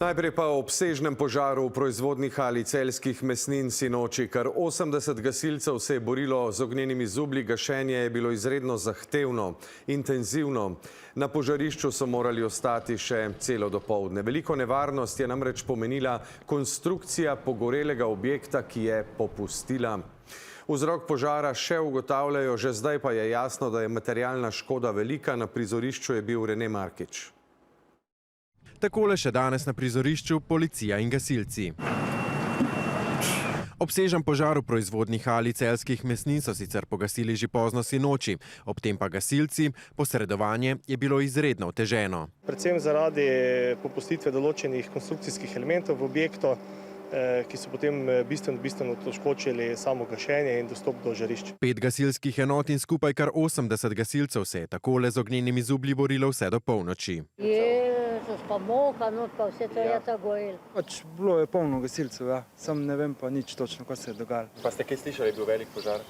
Najprej pa o obsežnem požaru v proizvodni hali celjskih mesnin sinoči. Kar 80 gasilcev se je borilo z ognjenimi zublji, gašenje je bilo izredno zahtevno, intenzivno. Na požarišču so morali ostati še celo dopoldne. Veliko nevarnost je namreč pomenila konstrukcija pogorelega objekta, ki je popustila. Vzrok požara še ugotavljajo, že zdaj pa je jasno, da je materialna škoda velika. Na prizorišču je bil Rene Markič. Takole še danes na prizorišču policija in gasilci. Obsežen požar v proizvodni hali celjskih mesnin so sicer pogasili že pozno sinoči, ob tem pa gasilci, posredovanje je bilo izredno oteženo. Predvsem zaradi popustitve določenih konstrukcijskih elementov v objektu, ki so potem bistveno otežkočili samo gašenje in dostop do žarišč. 5 gasilskih enot in skupaj kar 80 gasilcev se je takole z ognjenimi zublji borilo vse do polnoči. Jezus, pa moka, pa vse to je tako gojilo. Bilo je polno gasilcev, ja. Sam ne vem pa nič točno, kaj se je dogajalo. Pa ste kaj slišali, je bil velik požar?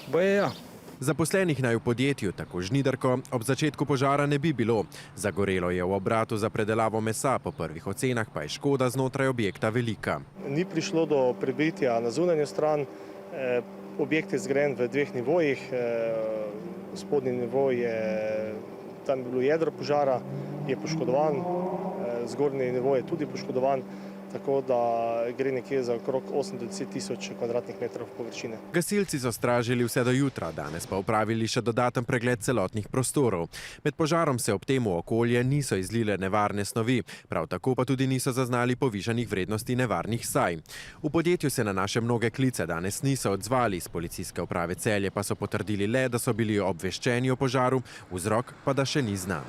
Boje, ja. Zaposlenih naj v podjetju, tako Žnidarko, ob začetku požara ne bi bilo. Zagorelo je v obratu za predelavo mesa, po prvih ocenah pa je škoda znotraj objekta velika. Ni prišlo do prebitja na zunanjo stran. Objekt je zgrajen v 2 nivojih. Spodnji nivo je, tam je bilo jedro požara, je poškodovan. Zgornji nivo je tudi poškodovan. Tako da gre nekje za okrog 8 do 10 tisoč kvadratnih metrov površine. Gasilci so stražili vse do jutra, danes pa opravili še dodaten pregled celotnih prostorov. Med požarom se ob tem v okolje niso izlile nevarne snovi, prav tako pa tudi niso zaznali povišanih vrednosti nevarnih saj. V podjetju se na naše mnoge klice danes niso odzvali, iz policijske uprave Celje pa so potrdili le, da so bili obveščeni o požaru, vzrok pa da še ni znan.